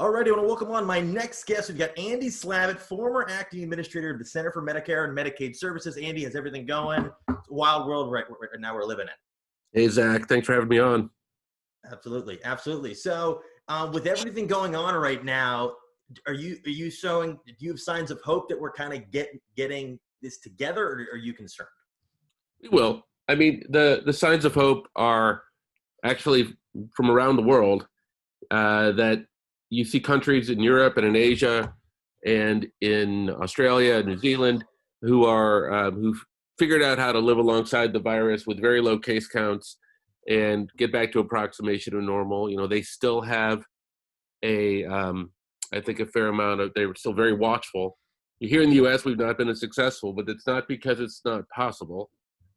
Alrighty, I want to welcome on my next guest. We've got Andy Slavitt, former acting administrator of the Center for Medicare and Medicaid Services. Andy, has everything going? It's a wild world right now we're living in. Hey, Zach. Thanks for having me on. Absolutely, absolutely. So, with everything going on right now, are you showing? Do you have signs of hope that we're kind of getting this together, or are you concerned? We will. I mean, the signs of hope are actually from around the world. That you see countries in Europe and in Asia and in Australia and New Zealand who've figured out how to live alongside the virus with very low case counts and get back to approximation of normal. You know, they still have I think a fair amount of, they were still very watchful. Here in the U.S., we've not been as successful, but it's not because it's not possible.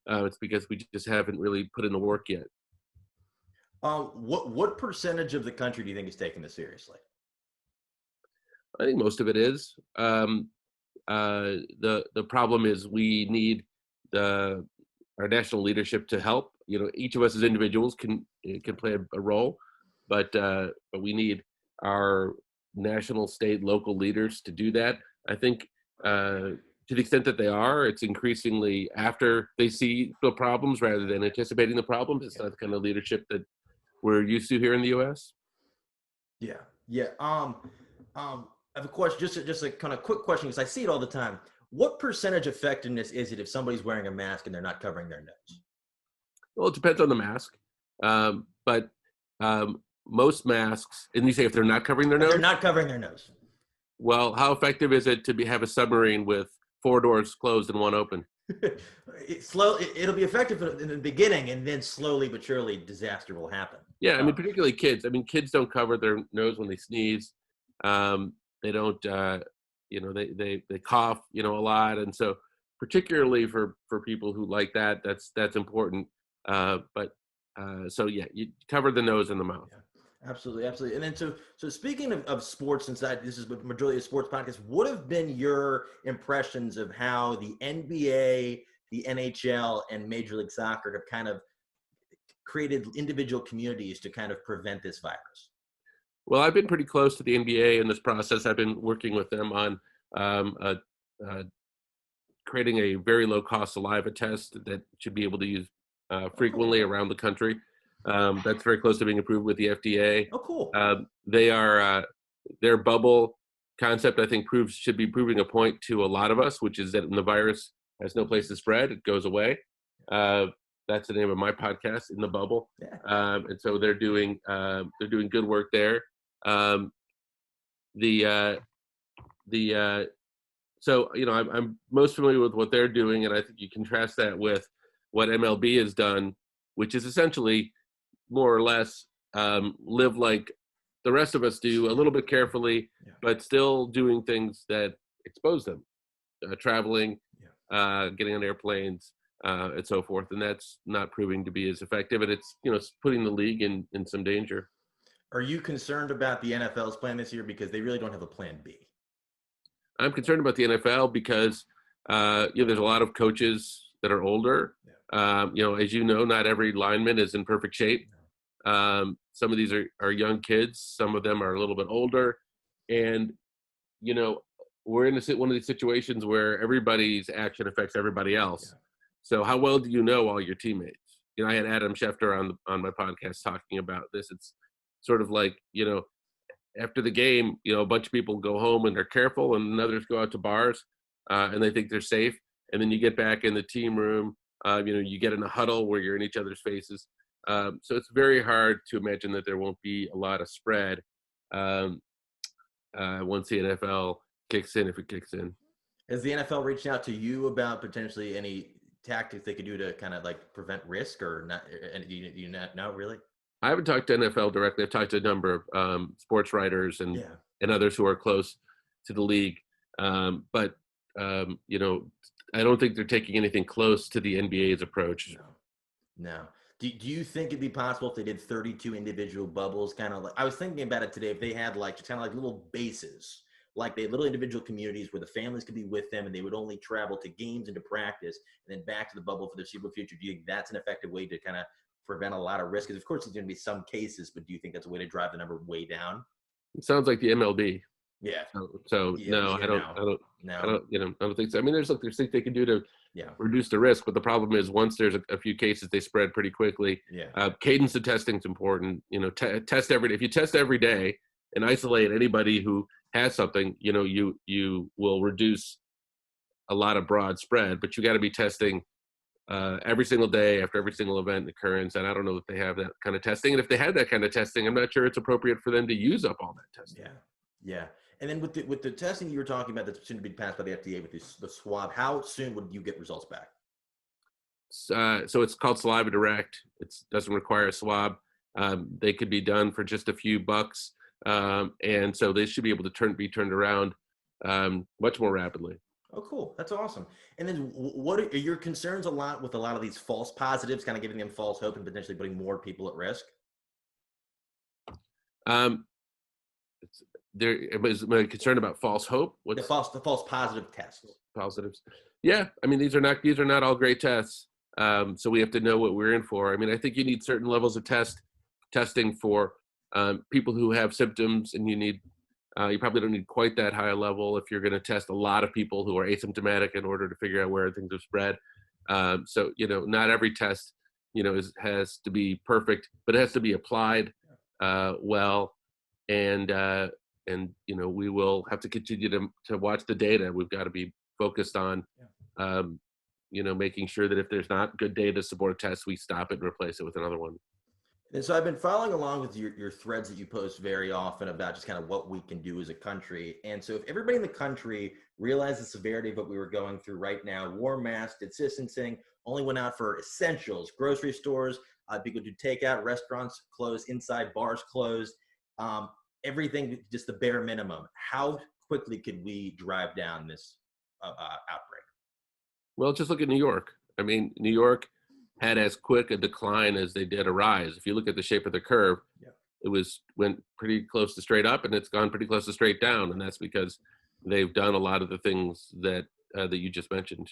It's because we just haven't really put in the work yet. What percentage of the country do you think is taking this seriously? I think most of it is. The problem is we need our national leadership to help. You know, each of us as individuals can play a role, but we need our national, state, local leaders to do that. I think to the extent that they are, it's increasingly after they see the problems rather than anticipating the problems. It's not the kind of leadership that we're used to here in the U.S. Yeah. I have a question, just a kind of quick question, because I see it all the time. What percentage effectiveness is it if somebody's wearing a mask and they're not covering their nose? Well, it depends on the mask, but most masks, and you say if they're not covering their nose? They're not covering their nose. Well, how effective is it to have a submarine with 4 doors closed and 1 open? It'll be effective in the beginning, and then slowly but surely disaster will happen. Yeah, I mean, particularly kids. I mean, kids don't cover their nose when they sneeze. They don't, they cough, a lot. And so particularly for people who like that, that's important. So yeah, you cover the nose and the mouth. Yeah. Absolutely. And then so speaking of sports, since this is the majority of sports podcast, what have been your impressions of how the NBA, the NHL, and Major League Soccer have kind of created individual communities to kind of prevent this virus? Well, I've been pretty close to the NBA in this process. I've been working with them on creating a very low-cost saliva test that should be able to use frequently around the country. That's very close to being approved with the FDA. Oh, cool. Their bubble concept, I think, should be proving a point to a lot of us, which is that when the virus has no place to spread, it goes away. That's the name of my podcast, In the Bubble. Yeah. And so they're doing good work there. So I'm most familiar with what they're doing, and I think you contrast that with what MLB has done, which is essentially more or less live like the rest of us do, a little bit carefully, but still doing things that expose them, traveling, getting on airplanes, and so forth. And that's not proving to be as effective, and it's putting the league in some danger. Are you concerned about the NFL's plan this year because they really don't have a plan B? I'm concerned about the NFL because there's a lot of coaches that are older. As you know, not every lineman is in perfect shape. Some of these are young kids. Some of them are a little bit older. And, we're in one of these situations where everybody's action affects everybody else. Yeah. So how well do you know all your teammates? I had Adam Schefter on my podcast talking about this. It's sort of like, after the game, a bunch of people go home and they're careful, and others go out to bars and they think they're safe. And then you get back in the team room, you get in a huddle where you're in each other's faces. So it's very hard to imagine that there won't be a lot of spread once the NFL kicks in, if it kicks in. Has the NFL reached out to you about potentially any tactics they could do to kind of like prevent risk, or not? And do you not know, really? I haven't talked to NFL directly. I've talked to a number of sports writers and others who are close to the league. But I don't think they're taking anything close to the NBA's approach. No. Do you think it'd be possible if they did 32 individual bubbles? Kind of like, I was thinking about it today, if they had just kind of like little bases, like they had little individual communities where the families could be with them and they would only travel to games and to practice and then back to the bubble for the foreseeable future. Do you think that's an effective way to kind of prevent a lot of risk? Because of course there's going to be some cases, but do you think that's a way to drive the number way down? It sounds like the MLB. Yeah. So Yeah. no, Yeah. No. I No. don't, I don't think so. I mean, there's things they can do to Yeah. reduce the risk, but the problem is once there's a few cases, they spread pretty quickly. Yeah. Cadence of testing is important. Test if you test every day and isolate anybody who has something, you will reduce a lot of broad spread, but you got to be testing every single day after every single event occurrence. And I don't know if they have that kind of testing. And if they had that kind of testing, I'm not sure it's appropriate for them to use up all that testing. Yeah. Yeah. And then with the testing you were talking about that's soon to be passed by the FDA with the swab, how soon would you get results back? So it's called Saliva Direct. It doesn't require a swab. They could be done for just a few bucks, and so they should be able to be turned around much more rapidly. Oh, cool. That's awesome. And then what are your concerns a lot with a lot of these false positives, kind of giving them false hope and potentially putting more people at risk? Um, there is my concern about false hope. The false positive tests. Positives? Yeah, I mean these are not all great tests. So we have to know what we're in for. I mean, I think you need certain levels of testing for people who have symptoms, and you probably don't need quite that high a level if you're going to test a lot of people who are asymptomatic in order to figure out where things have spread. So not every test has to be perfect, but it has to be applied well, and we will have to continue to watch the data. We've got to be focused on making sure that if there's not good data to support a test, we stop it and replace it with another one. And so I've been following along with your threads that you post very often about just kind of what we can do as a country. And so if everybody in the country realized the severity of what we were going through right now, wore masks, did distancing, only went out for essentials, grocery stores, people do takeout, restaurants closed, inside bars closed, everything just the bare minimum. How quickly could we drive down this outbreak? Well, just look at New York. I mean, New York had as quick a decline as they did a rise. If you look at the shape of the curve, it went pretty close to straight up, and it's gone pretty close to straight down, and that's because they've done a lot of the things that you just mentioned.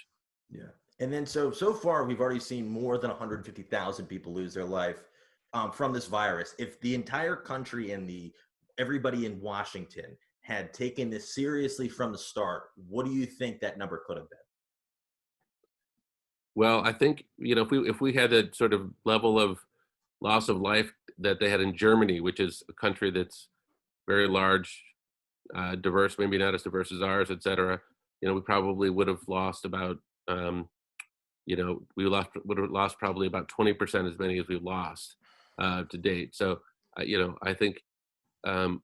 Yeah, and then so far we've already seen more than 150,000 people lose their life from this virus. If the entire country and everybody in Washington had taken this seriously from the start, what do you think that number could have been? Well, I think if we had a sort of level of loss of life that they had in Germany, which is a country that's very large, diverse, maybe not as diverse as ours, et cetera, we probably would have lost about, would have lost probably about 20% as many as we've lost to date. So, I think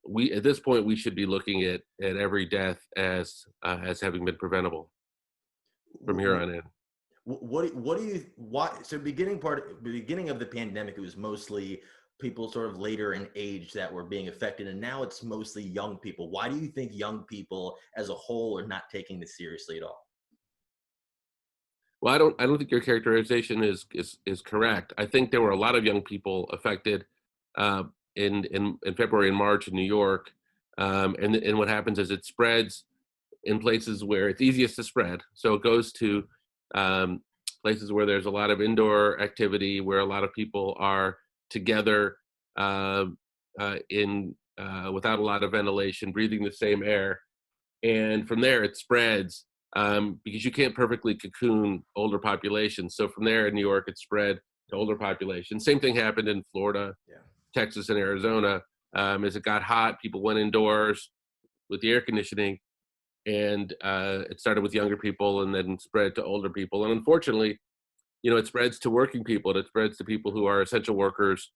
we at this point we should be looking at every death as having been preventable from here on in. So beginning of the pandemic, it was mostly people sort of later in age that were being affected, and now it's mostly young people. Why do you think young people as a whole are not taking this seriously at all? Well, I don't think your characterization is correct. I think there were a lot of young people affected in February and March in New York, and what happens is it spreads in places where it's easiest to spread. So it goes to places where there's a lot of indoor activity, where a lot of people are together without a lot of ventilation, breathing the same air, and from there it spreads because you can't perfectly cocoon older populations. So from there in New York, it spread to older populations. Same thing happened in Florida, Texas, and Arizona. As it got hot, people went indoors with the air conditioning, and it started with younger people and then spread to older people. And unfortunately, it spreads to working people. It spreads to people who are essential workers,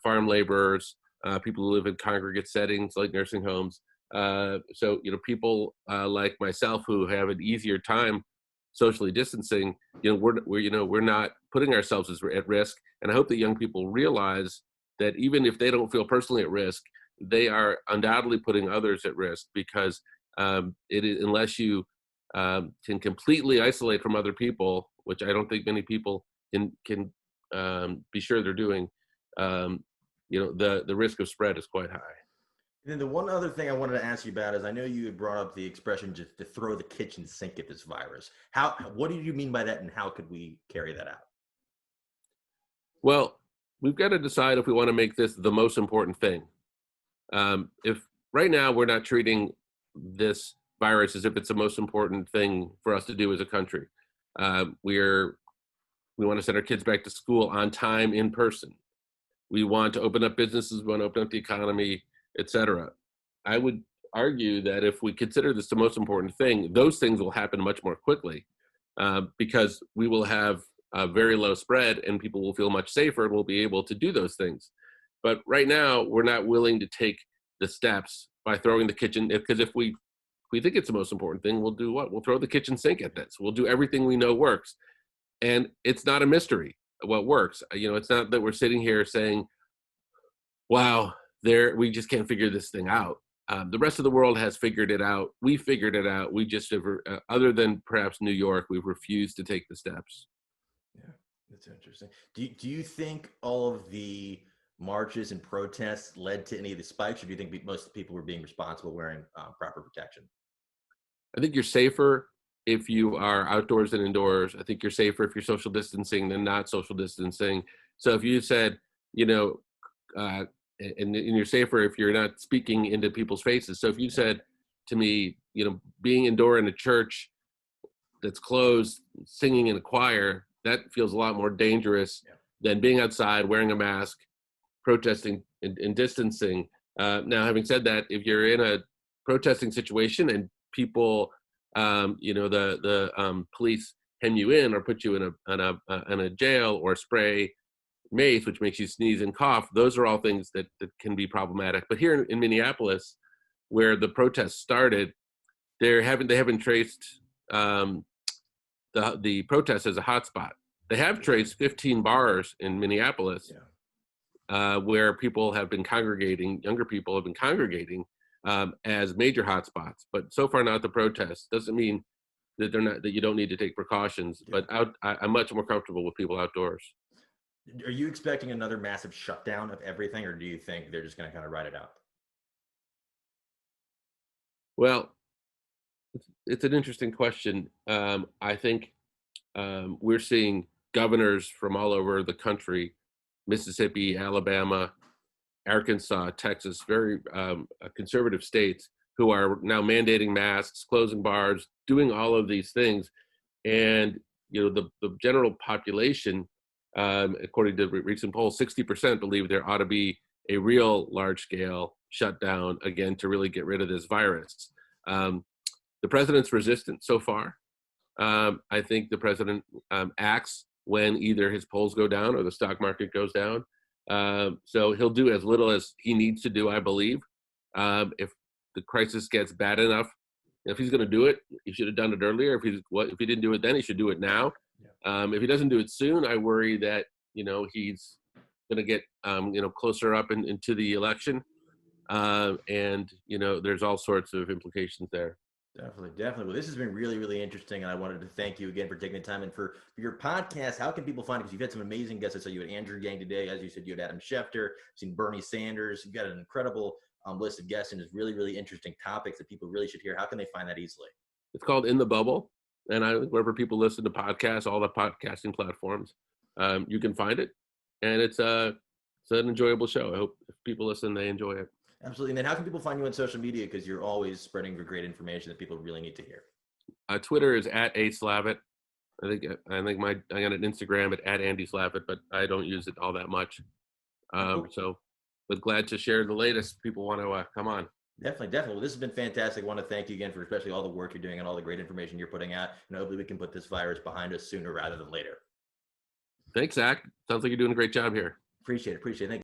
farm laborers, people who live in congregate settings like nursing homes. So people like myself who have an easier time socially distancing, we're not putting ourselves at risk. And I hope that young people realize that even if they don't feel personally at risk, they are undoubtedly putting others at risk, because unless you can completely isolate from other people, which I don't think many people can be sure they're doing, the risk of spread is quite high. And then the one other thing I wanted to ask you about is I know you had brought up the expression just to throw the kitchen sink at this virus. What did you mean by that, and how could we carry that out? Well, we've got to decide if we want to make this the most important thing. If right now we're not treating this virus as if it's the most important thing for us to do as a country. We want to send our kids back to school on time in person. We want to open up businesses, we want to open up the economy, et cetera. I would argue that if we consider this the most important thing, those things will happen much more quickly because we will have a very low spread and people will feel much safer and will be able to do those things. But right now, we're not willing to take the steps by throwing the kitchen, because if we think it's the most important thing, we'll do what? We'll throw the kitchen sink at this. We'll do everything we know works. And it's not a mystery what works. It's not that we're sitting here saying, wow, we just can't figure this thing out. The rest of the world has figured it out. We figured it out. We just, other than perhaps New York, we've refused to take the steps. Yeah, that's interesting. Do you think all of the marches and protests led to any of the spikes, or do you think most people were being responsible wearing proper protection? I think you're safer if you are outdoors than indoors. I think you're safer if you're social distancing than not social distancing. So if you said, and you're safer if you're not speaking into people's faces. So if you said to me, being indoor in a church that's closed, singing in a choir, that feels a lot more dangerous than being outside wearing a mask, protesting and distancing. Now, having said that, if you're in a protesting situation and people, the police hem you in or put you in a jail or spray mace, which makes you sneeze and cough, those are all things that can be problematic. But here in Minneapolis, where the protests started, they haven't traced the protests as a hotspot. They have traced 15 bars in Minneapolis where people have been congregating, younger people have been congregating as major hotspots. But so far not the protests. Doesn't mean that that you don't need to take precautions. But I'm much more comfortable with people outdoors. Are you expecting another massive shutdown of everything, or do you think they're just going to kind of ride it out? Well, it's an interesting question. I think we're seeing governors from all over the country, Mississippi, Alabama, Arkansas, Texas, very conservative states, who are now mandating masks, closing bars, doing all of these things. And, the general population, according to recent polls, 60% believe there ought to be a real large-scale shutdown again to really get rid of this virus. The president's resistant so far. I think the president acts when either his polls go down or the stock market goes down. So he'll do as little as he needs to do, I believe. If the crisis gets bad enough, if he's going to do it, he should have done it earlier. If he didn't do it then, he should do it now. If he doesn't do it soon, I worry that he's going to get closer up into the election, and there's all sorts of implications there. Definitely. Well, this has been really, really interesting, and I wanted to thank you again for taking the time and for your podcast. How can people find it? Because you've had some amazing guests. I saw you had Andrew Yang today. As you said, you had Adam Schefter, seen Bernie Sanders. You've got an incredible list of guests, and it's really, really interesting topics that people really should hear. How can they find that easily? It's called In the Bubble, and wherever people listen to podcasts, all the podcasting platforms, you can find it, and it's an enjoyable show. I hope if people listen, they enjoy it. Absolutely. And then how can people find you on social media? Because you're always spreading great information that people really need to hear. Twitter is @ASlavitt. I think I got an Instagram at Andy Slavitt, but I don't use it all that much. But glad to share the latest. People want to come on. Definitely. Well, this has been fantastic. I want to thank you again for especially all the work you're doing and all the great information you're putting out. And hopefully we can put this virus behind us sooner rather than later. Thanks, Zach. Sounds like you're doing a great job here. Appreciate it. Thank you.